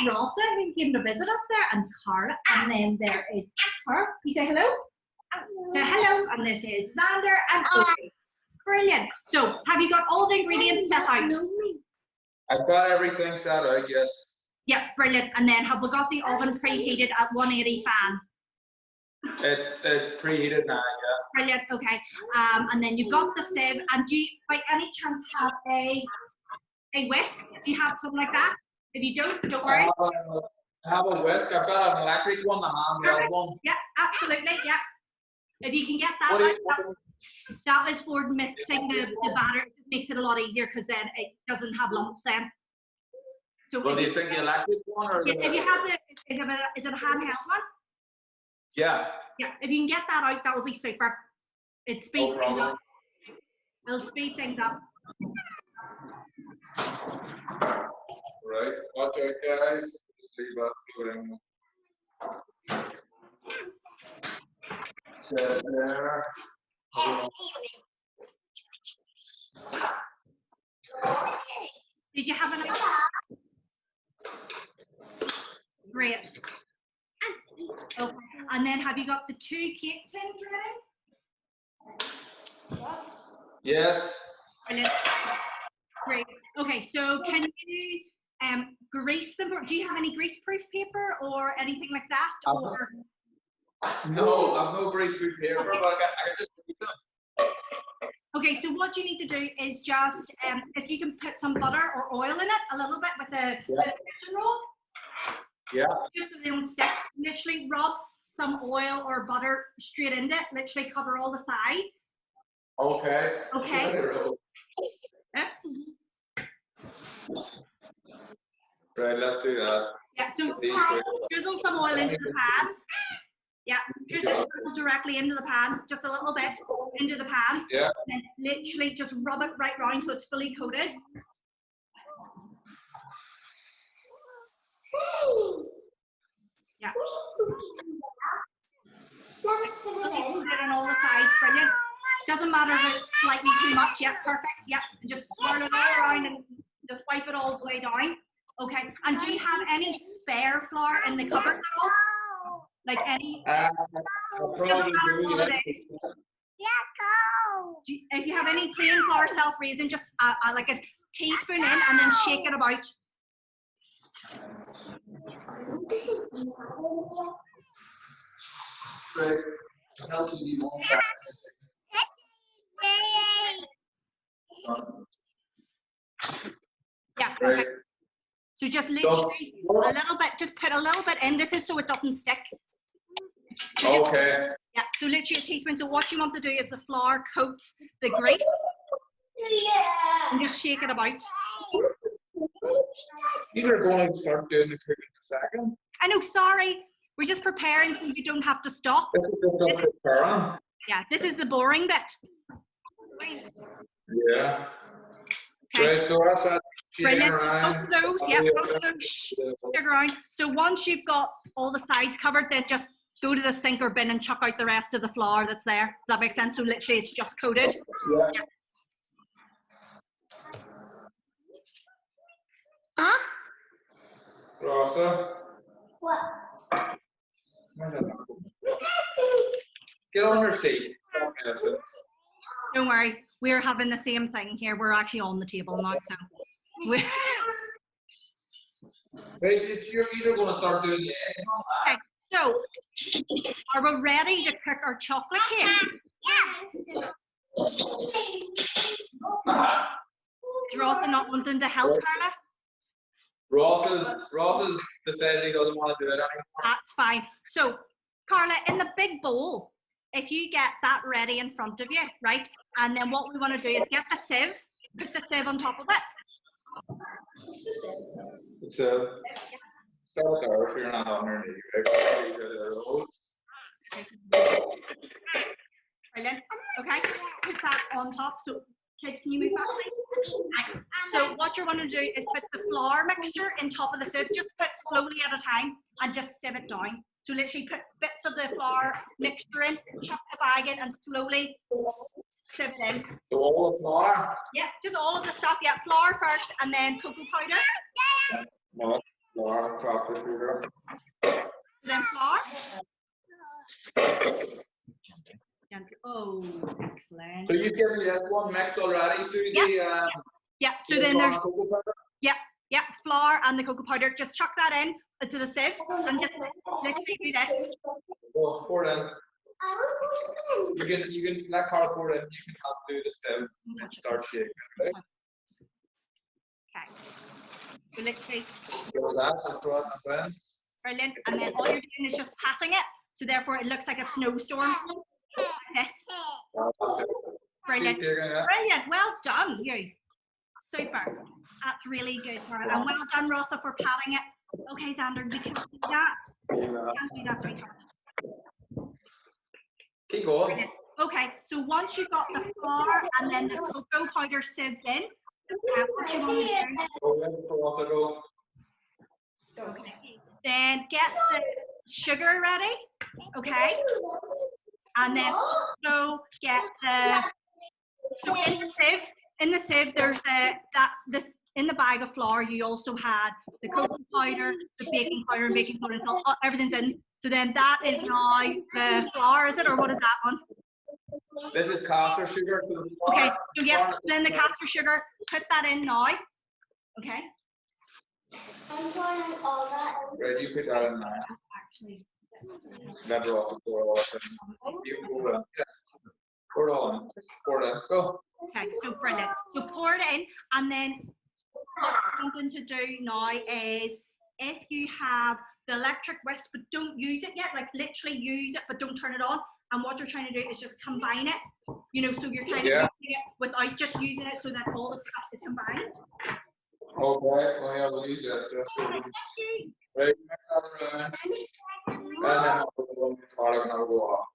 Rossa, who came to visit us there, and Carla, and then there is her. You say hello? Say hello, and this is Xander and Obi. Brilliant. So, have you got all the ingredients set out? I've got everything set out, yes. Yeah, brilliant. And then have we got the oven preheated at 180 fan? It's preheated now, yeah. Brilliant, okay. And then you've got the sieve, and do you by any chance have a whisk? Do you have something like that? If you don't worry. I have a whisk. I've got an electric one, a handheld one. Yeah, absolutely, yeah. If you can get that, that is for mixing the batter. It makes it a lot easier because then it doesn't have lumps then. So well, do you think the electric one or if you have is it a handheld one? Yeah. Yeah, if you can get that out, that would be super. It speeds things up. It'll speed things up. Right, watch out guys. Just leave that going. Set there. Did you have an idea? Great. Okay. And then have you got the 2 cake tins ready? Yes. Brilliant. Great. Okay, so can you grease them? Do you have any greaseproof paper or anything like that? Or? No, I've no greaseproof paper, but I can just grease them. Okay, so what you need to do is just, if you can put some butter or oil in it, a little bit with the kitchen roll. Yeah. Just so they don't stick. Literally rub some oil or butter straight into it. Literally cover all the sides. Okay. Okay. Right, let's do that. Yeah, so drizzle some oil into the pans. Yeah, drizzle directly into the pans, just a little bit into the pans. Yeah. And then literally just rub it right round so it's fully coated. Yeah. Put it on all the sides, brilliant. Doesn't matter if it's slightly too much, yeah, perfect, yeah. And just swirl it all around and just wipe it all the way down. Okay, and do you have any spare flour in the cupboard at all? Like any? Probably do, if you have any plain flour self-raising, just like a teaspoon in and then shake it about. Right. How do you want that? Yeah, perfect. So just literally a little bit, just put a little bit in. This is so it doesn't stick. So okay. Yeah, so literally a teaspoon. So what you want to do is the flour coats the grease and just shake it about. These are going to start doing the cooking in a second. I know, sorry. We're just preparing so you don't have to stop. Yeah, this is the boring bit. Yeah. Okay. Right, so that's that. Brilliant. Both of those, yeah, both of those sugar around. So once you've got all the sides covered, then just go to the sink or bin and chuck out the rest of the flour that's there. Does that make sense? So literally it's just coated. Yeah. Yeah. Huh? Rossa. What? Get on your seat. Don't worry, we're having the same thing here. We're actually on the table now, so we're Wait, you're going to start doing the eggs on that. okay, so are we ready to cook our chocolate cake? Yes. Is Rossa not wanting to help, Carla? Ross's decided he doesn't want to do it anymore. That's fine. So, Carla, in the big bowl, if you get that ready in front of you, right? And then what we want to do is get the sieve, put the sieve on top of it. It's a start there if you're not underneath. Brilliant. Okay, put that on top. So, kids, can you move that way? So what you want to do is put the flour mixture in top of the sieve. Just put slowly at a time and just sieve it down. So literally put bits of the flour mixture in, chuck the bag in, and slowly sieve it in. So all the flour? Yeah, just all of the stuff. Yeah, flour first, and then cocoa powder. No. Flour, copper, sugar. Then flour. Oh, excellent. So you've given me this one mixed already, Suzie. Yeah. So then there's flour and the cocoa powder. Just chuck that in into the sieve and just literally do this. Oh, pour it in. You can let Carla pour it in. You can help do the sieve and start shaking. Okay. Okay. So literally. So that's what. Brilliant. And then all you're doing is just patting it. So therefore it looks like a snowstorm. Like this. Brilliant. Brilliant. Well done, you. Super. That's really good. And well done, Rossa, for patting it. Okay, Xander, we can do that. We can't do that, sweetheart. Keep going. Brilliant. Okay, so once you've got the flour and then the cocoa powder sieved in, what you want to do? Okay. Then get the sugar ready, okay? And then also get the, so in the sieve there's in the bag of flour you also had the cocoa powder, the baking powder and baking soda and salt, everything's in. So then that is now the flour, is it, or what is that one? This is caster sugar. Okay, so yes, then the caster sugar, put that in now, okay? I'm pouring all that. Right, you put that in now. Actually, Never off the floor. You pour it in. Yes. Pour it all in. Pour it in. Go. okay, so brilliant. So pour it in, and then what I'm going to do now is, if you have the electric whisk but don't use it yet, like literally use it but don't turn it on, and what you're trying to do is just combine it, you know, so you're kind of using it without just using it, so that all the stuff is combined. Okay, well, yeah, we'll use this. Right, mix that around. And then we'll product and I'll go off.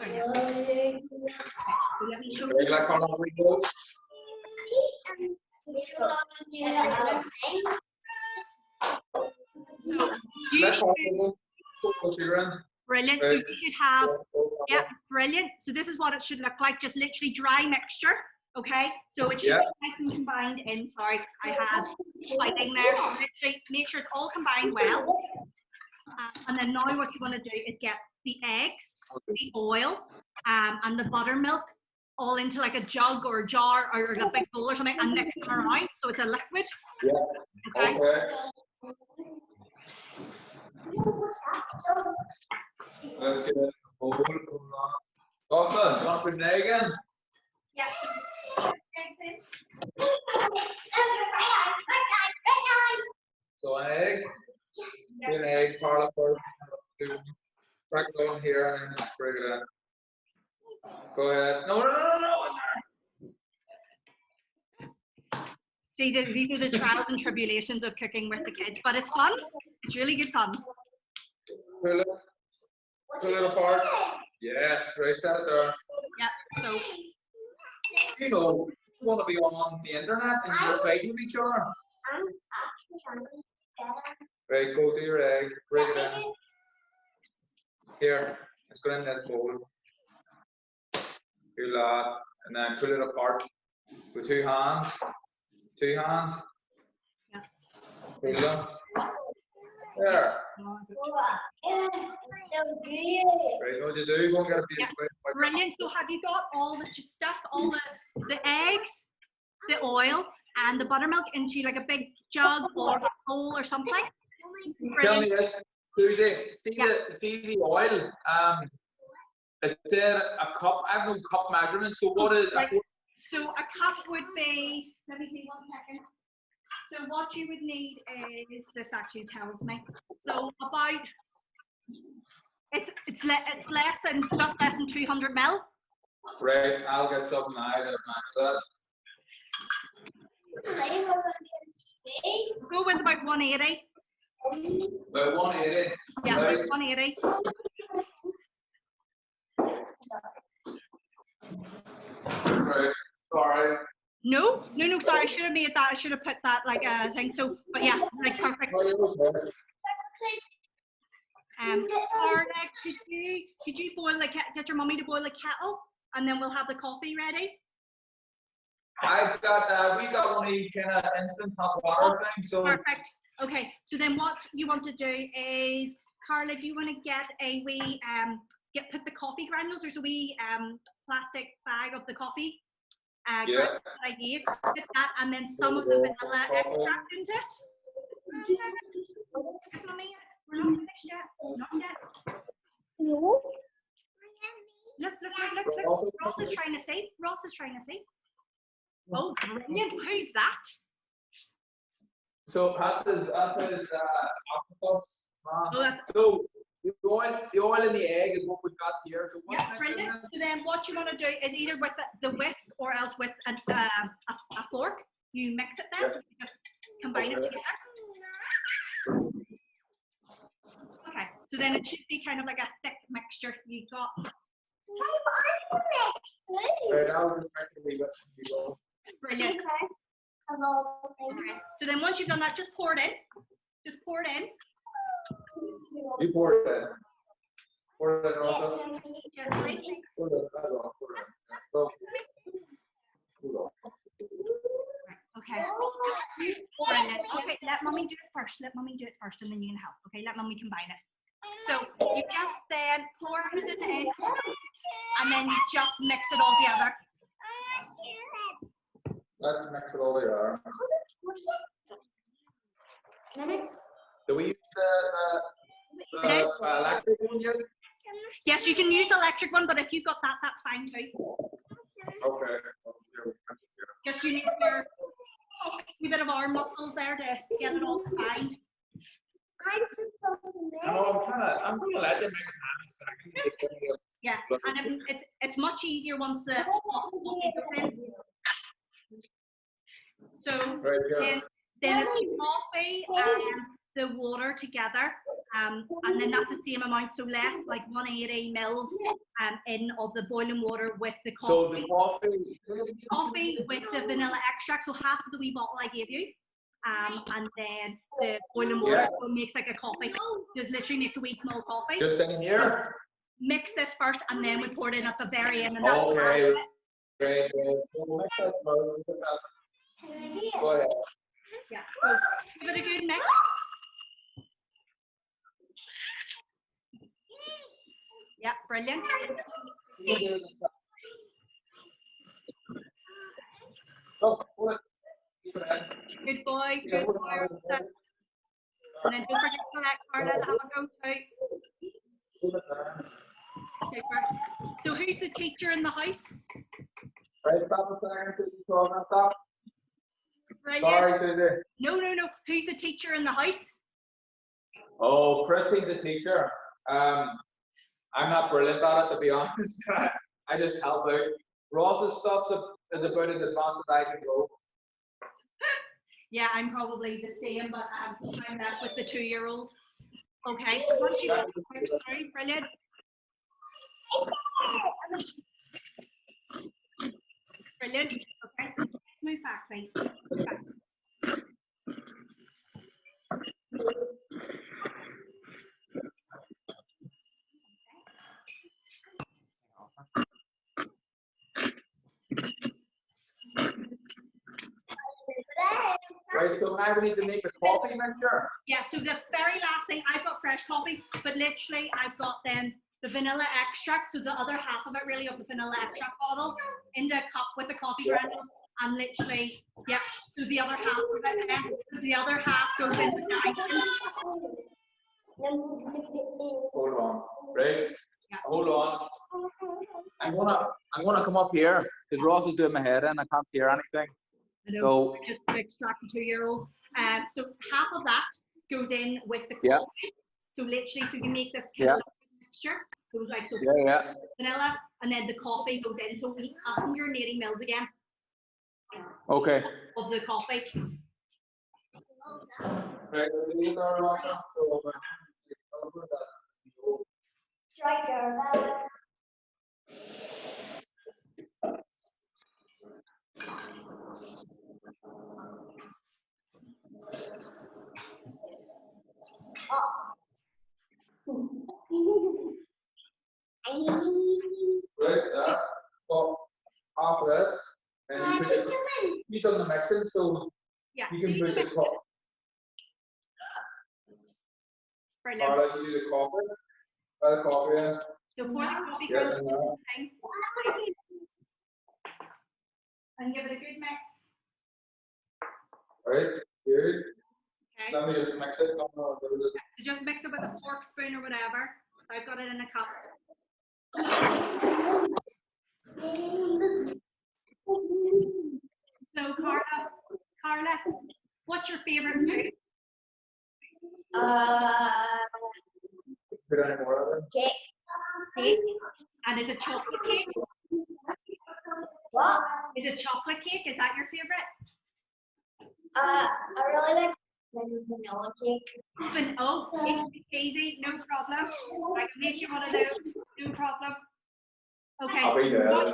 Okay, so let me show Right, you. like on the window. So you Let's should, brilliant, so you should have, yeah, brilliant. So this is what it should look like, just literally dry mixture, okay? So it should be nice and combined in, sorry, I had fighting there. So literally make sure it's all combined well. And then now what you want to do is get the eggs, the oil, and the buttermilk all into like a jug or a jar or a big bowl or something, and mix them around so it's a liquid. Yeah. Okay. Let's get it. Awesome. Want to put an egg in? Yeah. Eggs in. So an egg. An egg, Carla first. Crack it on here and then break it in. Go ahead. No. See, these are the trials and tribulations of cooking with the kids, but it's fun. It's really good fun. Pull it apart. Yes, right, set it there. Yeah, so. You know, you want to be on the internet and you're fighting with each other. Right, go to your egg, break it in. Here, let's go in this bowl. Do that, and then pull it apart with two hands. Two hands. Yeah. Pull them. There. Right, what do you do? Go and get a piece of Brilliant. So have you got all the stuff, all the eggs, the oil, and the buttermilk into like a big jug or a bowl or something? Tell me this, Suzie. See the oil. It said a cup. I have no cup measurement. So what is? Right. So a cup would be. Let me see 1 second. So what you would need is, this actually tells me. So about, it's less than, just less than 200 ml. Right, I'll get something now that match that. Go with about 180. About 180. Yeah, right. about 180. Right, sorry. No, sorry, I should have made that, I should have put that like a thing, so, but yeah, like perfect. Carla, could you boil get your mummy to boil a kettle, and then we'll have the coffee ready? I've got, we got one of these kind of instant hot water things, so. Perfect. Okay, so then what you want to do is, Carla, do you want to get a wee, put the coffee granules, there's a wee plastic bag of the coffee granules that I gave, put that, and then some of the vanilla extract into it. Mummy, we're not finished yet, not yet. No. Look, Ross is trying to see, Oh, brilliant, who's that? So that's his octopus. Oh, that's So the oil in the egg is what we've got here. So what's next brilliant. in this? So then what you want to do is either with the whisk or else with a fork, you mix it then, so you just combine it together. Okay, so then it should be kind of like a thick mixture. You got. Right now, just actually go. Brilliant. Okay. So then once you've done that, just pour it in. Just pour it in. You pour it in. Pour it in also. Gently. Pour it in. Pour it in. So, Okay. Brilliant. Okay, let Mummy do it first. Let Mummy do it first and then you can help. Okay, let Mummy combine it. So you just then pour everything in and then you just mix it all together. let's mix it all together. Do we use the electric one yet? Yes, you can use the electric one, but if you've got that, that's fine too. Okay. Just you need your wee bit of arm muscles there to get it all combined. I'm gonna let you mix that in a second. Yeah, and it's much easier once the coffee goes in. So Right here. then it's the coffee and the water together, and then that's the same amount, so less like 180 mils in of the boiling water with the So coffee. the Coffee with the vanilla extract, so half of the wee bottle I gave you, and then the boiling water, so it makes like a coffee. Just literally makes a wee small coffee. just in here. Mix this first, and then we pour it in at the very end, and that's Okay. Great. So mix that first. Go ahead. yeah. So give it a good mix. Yeah, brilliant. Oh, what? Keep it in. Good boy, good boy. And then don't forget to let Carla have a go too. Keep it in. Super. So who's the teacher in the house? Right, stop a second. Stop. Brilliant. Sorry, Suzie. No. Who's the teacher in the house? Oh, Christy's the teacher. I'm not brilliant at it, to be honest. I just help out. Ross's stuff is about as advanced as I can go. Yeah, I'm probably the same, but I'm left with the 2-year-old. Okay, so once you've got the quick through, brilliant. Brilliant. Okay, let's move back, please. Move back. Right, so now we need to make the coffee mixture. Yeah, so the very last thing, I've got fresh coffee, but literally I've got then the vanilla extract, so the other half of it really of the vanilla extract bottle into a cup with the coffee granules, and literally, yeah, so the other half of it then, because the other half goes into the icing. Hold on, right? Yeah. Hold on. I'm gonna come up here because Ross is doing my head in. I can't hear anything. So Just to extract the 2-year-old. So half of that goes in with the coffee. So literally, so you make this kind of mixture. So it's like vanilla, and then the coffee goes in. So we 180 mils again. Okay. Of the coffee. Right, Right there. right, so half of this, and you put it, you done the mixing, so Yeah. you So can you put can the coffee. Brilliant. Carla, you do the coffee. Try the coffee in. So pour the coffee Yeah, cream no. thing and give it a good mix. Right, good. Okay. Let me just mix it. No, no, do this. So just mix it with a fork, spoon, or whatever. I've got it in a cup. So Carla, what's your favorite food? Put any more of it? Cake. Cake. And is it chocolate cake? What? Is it chocolate cake? Is that your favorite? I really like vanilla cake. Oh, easy, no problem. I can make you one of those, no problem. Okay. I'll be there.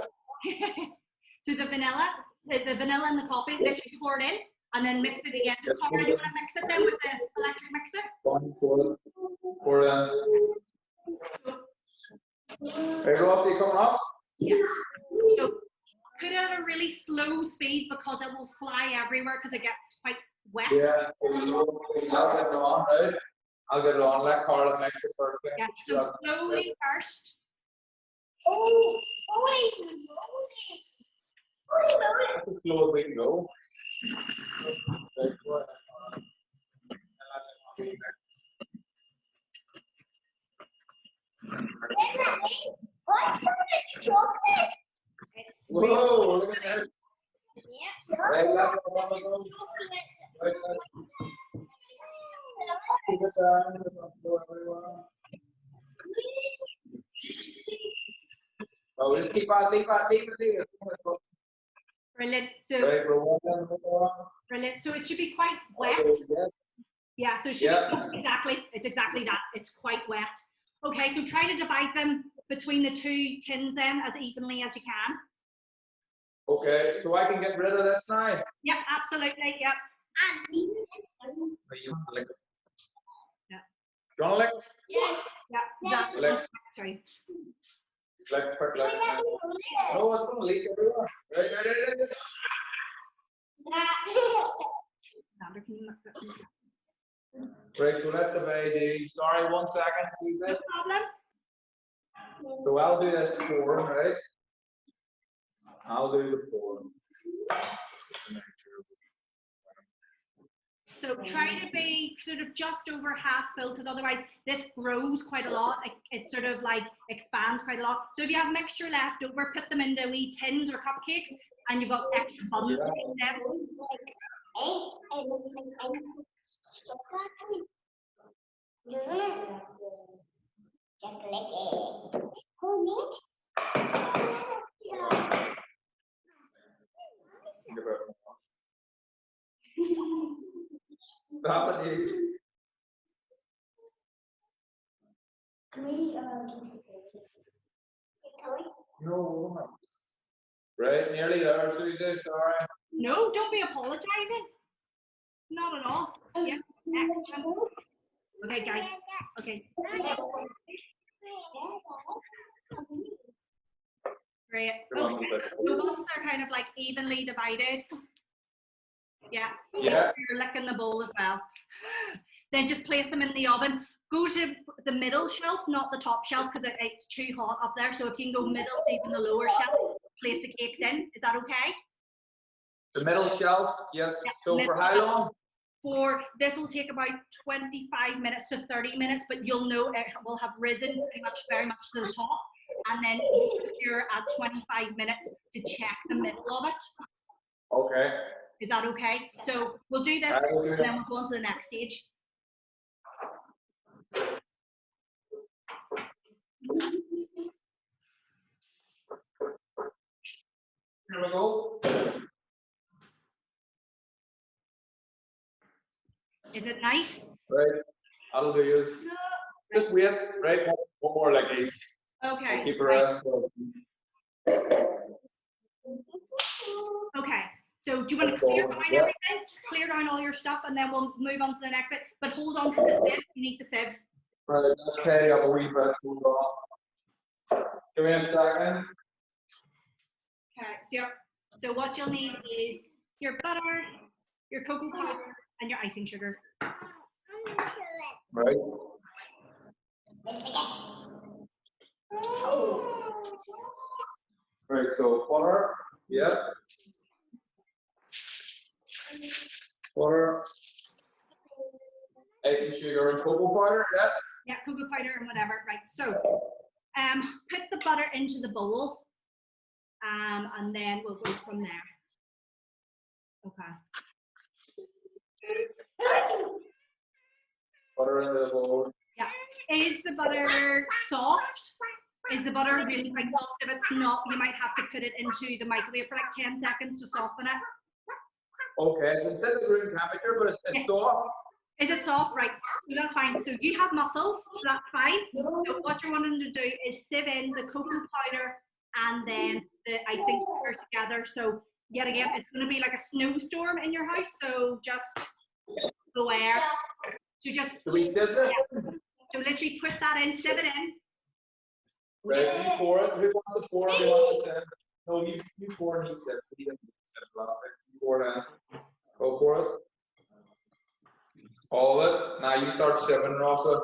So the vanilla and the coffee, literally pour it in and then mix it again. So Carla, do you want to mix it then with the electric mixer? Pour it in. Hey, Ross, you coming up? Yeah. So put it at a really slow speed because it will fly everywhere because it gets quite wet. Yeah, I'll get it on, right? I'll get it on. Let Carla mix it first thing. Yeah, so slowly first. Oh, That's as slow as we can go. Right, go ahead. what's the chocolate? It's Whoa, look at that. Yeah. Right, let it go. Right, keep it down. Everyone. Oh, just keep it. brilliant. So Right, we're one. brilliant. So it should be quite wet. Yeah, so it should be it's exactly that. It's quite wet. Okay, so try to divide them between the two tins then as evenly as you can. Okay, so I can get rid of this now. Yep, absolutely. Yep. You want to lick it? Yeah. You want to lick? Yeah. Lick. Sorry. Lick. No, it's going to leak everywhere. Right. Sandra, can you look at me? Right, so let's divide these. Sorry, 1 second, Suzie. No problem. So I'll do this pouring, right? I'll do the pouring. So try to be sort of just over half full because otherwise this grows quite a lot. It sort of like expands quite a lot. So if you have mixture left over, put them into wee tins or cupcakes and you've got extra bubbles to eat them. It looks like chocolate. Chocolate. Who makes? Stop it, you. Can we No. Right, nearly there, Suzie, sorry. No, don't be apologizing. Not at all. Yeah, excellent. Okay, guys. Okay. Great. Okay. So once they're kind of like evenly divided, yeah, Yeah. you're licking the bowl as well. Then just place them in the oven. Go to the middle shelf, not the top shelf, because it's too hot up there. So if you can go middle to even the lower shelf, place the cakes in. Is that okay? The middle shelf, yes. Yeah, So for how long? For this will take about 25 minutes to 30 minutes, but you'll know it will have risen pretty much very much to the top. And then you're at 25 minutes to check the middle of it. Okay. Is that okay? So we'll do this and then we'll go on to the next stage. Here we go. Is it nice? Right. That'll do you. Just wait, right? One more like each. Okay. Keep the Right. rest. Okay. So do you want to clear down everything? Clear down all your stuff and then we'll move on to the next bit. But hold on to the sieve. You need the sieve. Right, let's carry up a wee bit. Hold on. Give me a second. Okay. So what you'll need is your butter, your cocoa powder, and your icing sugar. Right. Right, so butter, yep. Butter, icing sugar and cocoa powder, yep. Yeah, cocoa powder and whatever. Right. So, put the butter into the bowl, and then we'll go from there. Okay. Butter in the bowl. Yeah. Is the butter soft? Is the butter really quite soft? If it's not, you might have to put it into the microwave for like 10 seconds to soften it. Okay, it's at the room temperature, but it's soft. Is it soft? Right. So that's fine. So you have mussels, so that's fine. So what you're wanting to do is sieve in the cocoa powder and then the icing sugar together. So yet again, it's going to be like a snowstorm in your house. So just beware. So just Do we sieve this? so literally put that in, sieve it in. Right, you pour it. Who wants to pour? Who wants to sieve? No, you pour and he sieves. He doesn't sieve a lot. You pour it in. Go pour it. All of it. Now you start sieving, Rossa.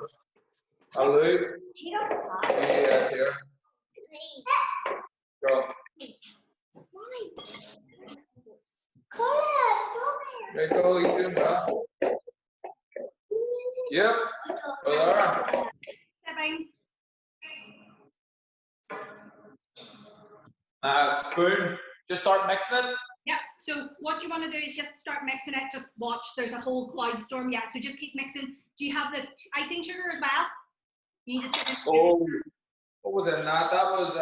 Hello. Yeah, here. Go. There you go. You doing that? Yep. Go there. Sieving. Spoon. Just start mixing it. Yeah, so what you want to do is just start mixing it. Just watch, there's a whole cloud storm. Yeah, so just keep mixing. Do you have the icing sugar as well? You need to sit in Oh, what was it? That was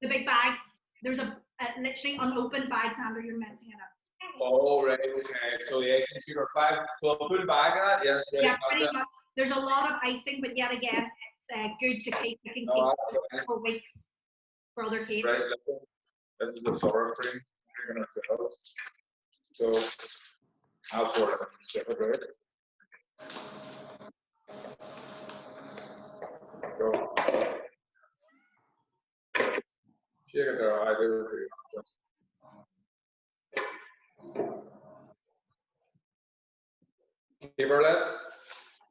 the big bag. There's a literally unopened bag, Sandra. You're messing it up. Oh, right, okay. So the icing sugar 5. So a full bag of that? Yes, right. Yeah, pretty much. There's a lot of icing, but yet again, it's good to keep. You can keep it for weeks for other cakes. Right, this is the sour cream. You're gonna fill. So I'll pour it in the sugar, right? Go. Shake it there, I do it. Keep her lit.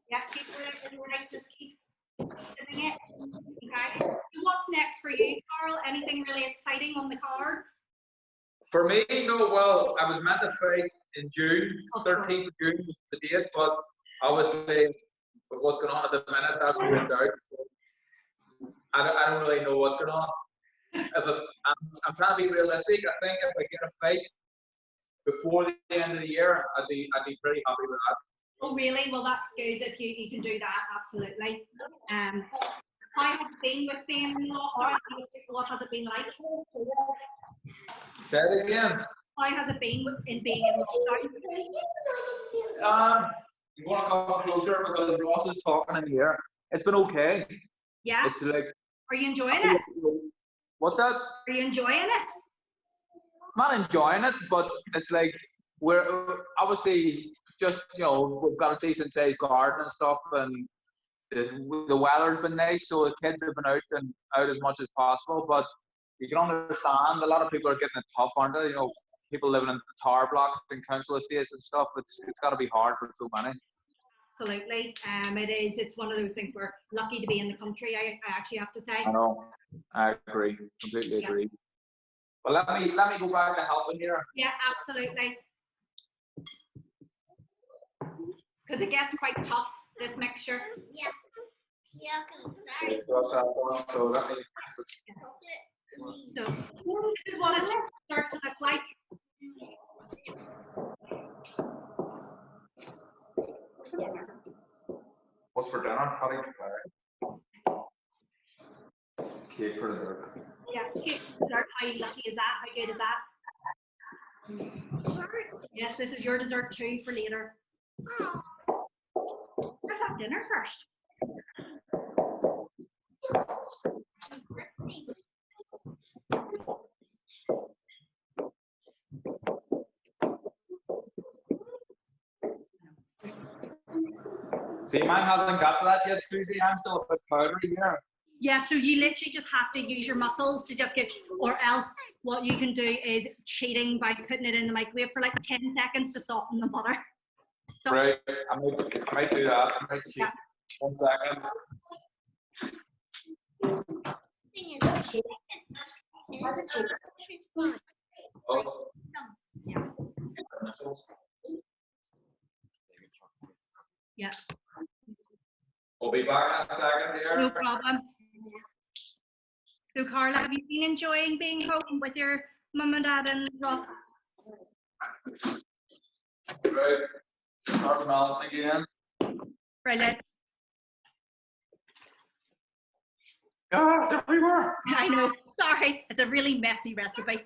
Yeah, keep it right. Just keep sipping it. Okay. So what's next for you, Carl? Anything really exciting on the cards? For me, no, well, I was meant to fight in June, 13th of June was the date, but obviously, with what's going on at the minute, that's moved out. So I don't really know what's going on. I'm trying to be realistic. I think if I get a fight before the end of the year, I'd be pretty happy with that. Oh, really? Well, that's good that you can do that, absolutely. How has it been with being in lockdown? What has it been like? Say it again. How has it been in being in lockdown? You want to come closer because Ross is talking in here. It's been okay. Yeah? It's like. Are you enjoying it? What's that? Are you enjoying it? Not enjoying it, but it's like we're obviously just, we've got a decent sized garden and stuff, and the weather's been nice, so the kids have been out as much as possible. But you can understand a lot of people are getting it tough, aren't they? People living in tower blocks and council estates and stuff. It's got to be hard for so many. Absolutely. It is. It's one of those things we're lucky to be in the country, I actually have to say. I know. I agree. Completely agree. Well, let me go back to helping here. Yeah, absolutely. Because it gets quite tough, this mixture. Yeah. Yeah, sorry. So let me. So this is what it starts to look like. What's for dinner? How do you prepare? Cake for dessert. Yeah, cake for dessert. How lucky is that? How good is that? Yes, this is your dessert too for later. Let's have dinner first. See, mine hasn't got to that yet, Suzie. I'm still a bit powdery here. Yeah, so you literally just have to use your muscles to just get, or else what you can do is cheating by putting it in the microwave for like 10 seconds to soften the butter. So, right, I might do that. I might cheat. Yeah. 1 second. Thing is, she's fun. Oh. Yeah. Yeah. We'll be back in a second here. No problem. So, Carla, have you been enjoying being home with your mum and dad and Ross? Right. Start melting again. Brilliant. Ah, it's everywhere. I know. Sorry, it's a really messy recipe.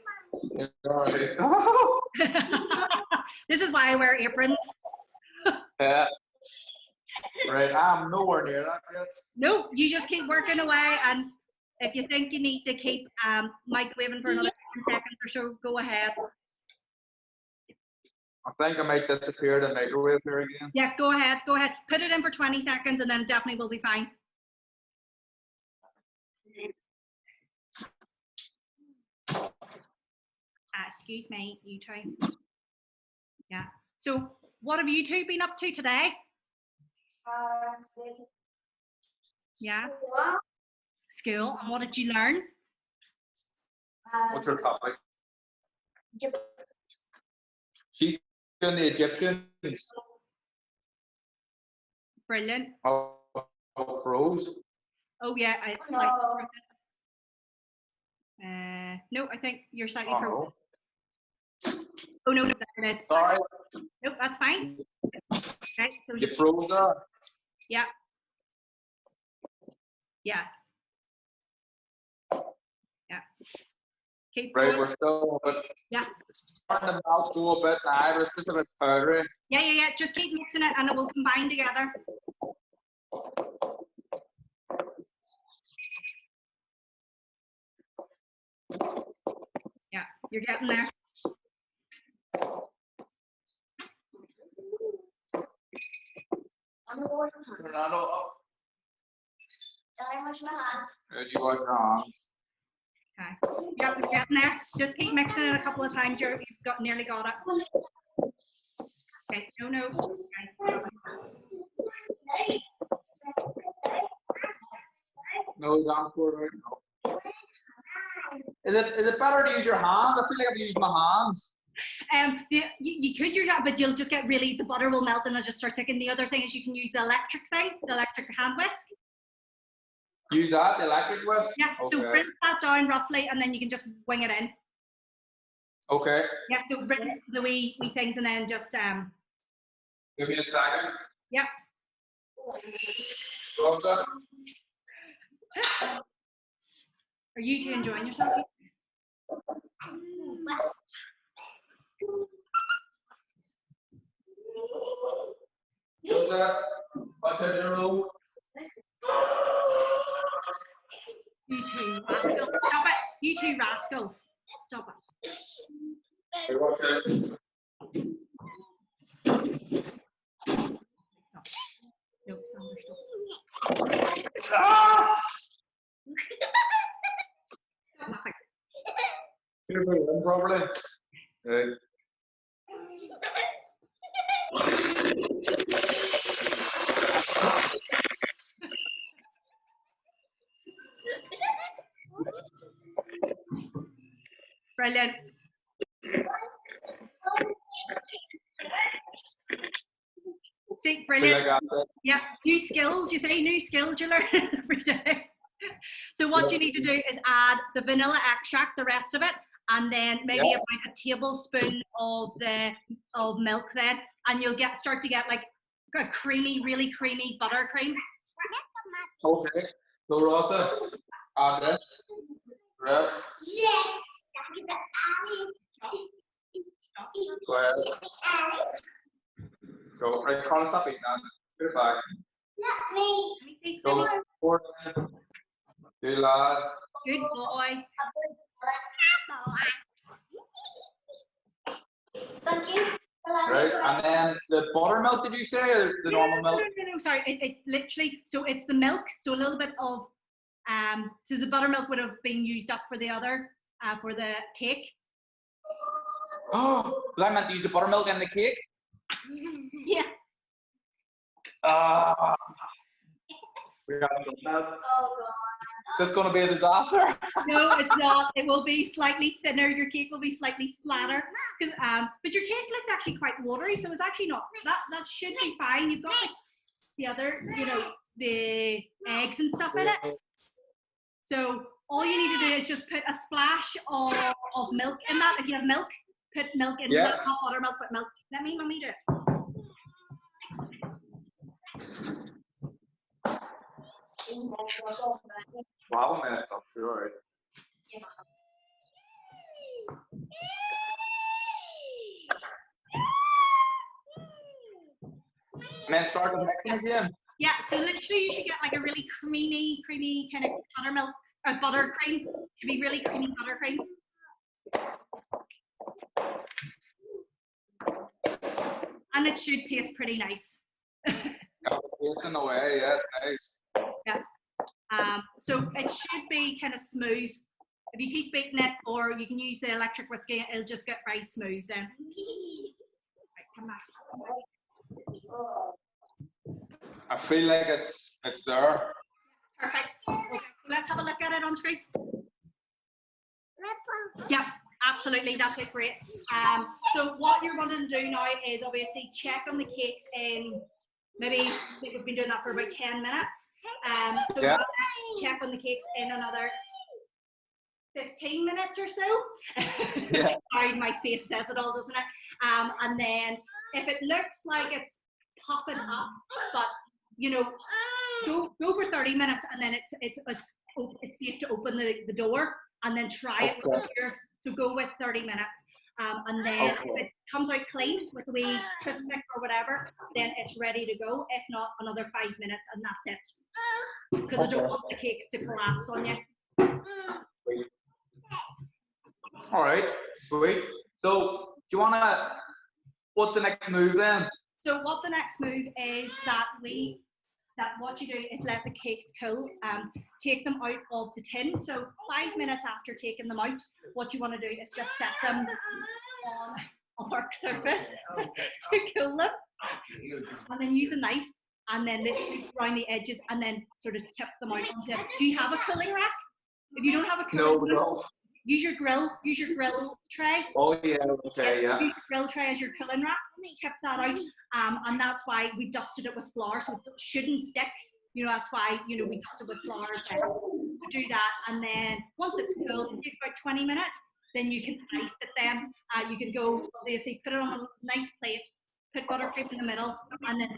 Yeah, all right. Oh. This is why I wear aprons. Yeah. Right, I'm nowhere near that yet. No, you just keep working away, and if you think you need to keep microwaving for another 10 seconds or so, go ahead. I think I might disappear the microwave here again. Yeah, go ahead, go ahead. Put it in for 20 seconds and then it definitely will be fine. Excuse me, you two. Yeah. So what have you two been up to today? Yeah. School. And what did you learn? What's your topic? She's doing the Egyptians. Brilliant. How froze. Oh yeah, it's like no, I think you're slightly frozen. Oh no, there it is. Sorry. Nope, that's fine. Okay, so You froze her. yeah. Yeah. Yeah. Keep Right, going. we're still a bit. Yeah. It's starting to melt a bit now, but it's just a bit powdery. Yeah. Just keep mixing it and it will combine together. Yeah, you're getting there. Turn that off. I wash my hands. Good, you wash your hands. Okay. Yeah, you're getting there. Just keep mixing it a couple of times. You've got nearly got it. Okay. No. Guys. No, down for right now. Is it better to use your hands? I feel like I've used my hands. You could use that, but you'll just get the butter will melt and it'll just start ticking. The other thing is you can use the electric thing, the electric hand whisk. Use that, the electric whisk? Yeah, Okay. so rinse that down roughly and then you can just wing it in. Okay. Yeah, so rinse the wee things and then just Give me a second. yeah. Rosa? Are you two enjoying yourself? Rosa, what's in your room? You two rascals, stop it! You two rascals, stop it! Hey, what's it? Nope, understood. Ah! Stop laughing. You're doing properly. Right. Brilliant. See, brilliant. Yeah, new skills. You say new skills you learn every day. So what you need to do is add the vanilla extract, the rest of it, and then maybe about a tablespoon of milk then, and you'll start to get like a creamy, really creamy buttercream. Okay. So Rosa, add this. Rest. Yes. Go ahead. Go. Right, Carla, stop eating that. Put it back. Not me. Let me see. Go. Pour it in. Good lad. Good boy. Right, and then the buttermilk, did you say, or the normal milk? No, sorry. It literally, so it's the milk, so a little bit of, so the buttermilk would have been used up for the other, for the cake. Oh, was I meant to use the buttermilk in the cake? Yeah. We got the milk. Oh god. this going to be a disaster? No, it's not. It will be slightly thinner. Your cake will be slightly flatter. But your cake looked actually quite watery, so it's actually not. That should be fine. You've got the other, the eggs and stuff in it. So all you need to do is just put a splash of milk in that. If you have milk, put milk into that. Not buttermilk, but milk. Let me, Mummy, do this. Wow, messed up. You're all right. And then start the mixing again. Yeah, so literally you should get like a really creamy kind of buttermilk or buttercream. It should be really creamy buttercream. And it should taste pretty nice. Tasting away, yeah, it's nice. Yeah. So it should be kind of smooth. If you keep beating it, or you can use the electric whisker, it'll just get very smooth then. Right, come back. I feel like it's there. Perfect. Okay, so let's have a look at it on screen. Yeah, absolutely. That's it. Great. So what you're wanting to do now is obviously check on the cakes in maybe, I think we've been doing that for about 10 minutes. So yeah. Check on the cakes in another 15 minutes or so. Yeah. Sorry, my face says it all, doesn't it? And then if it looks like it's popping up, but go for 30 minutes, and then it's safe to open the door and then try it with your, so go with 30 minutes. And then if it comes out clean with a wee toothpick or whatever, then it's ready to go. If not, another 5 minutes, and that's it. Because I don't want the cakes to collapse on you. All right, sweet. So do you wanna? What's the next move then? So what the next move is what you do is let the cakes cool. Take them out of the tin. So 5 minutes after taking them out, what you want to do is just set them on a work surface to cool them, and then use a knife and then literally around the edges and then sort of tip them out onto it. Do you have a cooling rack? If you don't have a cooling rack, No. use your grill tray. Oh yeah, okay, yeah. Use your grill tray as your cooling rack. Tip that out, and that's why we dusted it with flour, so it shouldn't stick. That's why we dusted with flour. Do that, and then once it's cool, it takes about 20 minutes. Then you can ice it. Then you can go obviously put it on a nice plate, put buttercream in the middle, and then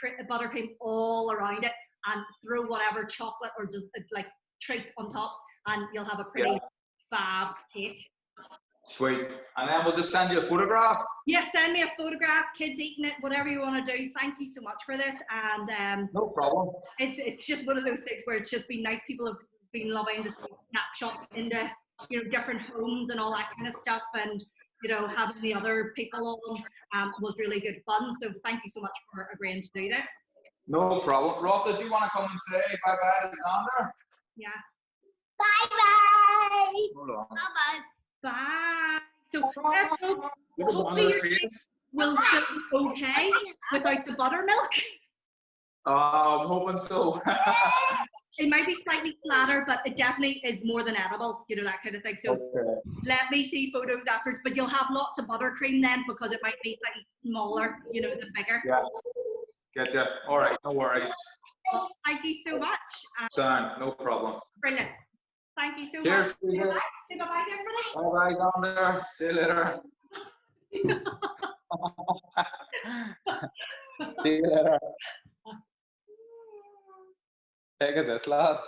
put buttercream all around it, and throw whatever chocolate or just like treat on top, and you'll have a pretty fab cake. Sweet. And then we'll just send you a photograph. Yeah, send me a photograph, kids eating it, whatever you want to do. Thank you so much for this. And no problem. It's just one of those things where it's just been nice. People have been loving to see snapshots into different homes and all that kind of stuff, and having the other people on was really good fun. So thank you so much for agreeing to do this. No problem. Rossa, do you want to come and say bye bye to Xander? Yeah. Bye bye. Hold on. Bye bye. Bye. So hopefully your cake will still be okay without the buttermilk. I'm hoping so. It might be slightly flatter, but it definitely is more than edible, that kind of thing. So let me see photos afterwards, but you'll have lots of buttercream then, because it might be slightly smaller, the bigger. Yeah. Getcha. All right, no worries. Well, thank you so much. Sound, no problem. Brilliant. Thank you so Cheers. much. Bye-bye. Say bye-bye to everybody. Bye bye, Xander. See you later. See you later. Take it this, lad.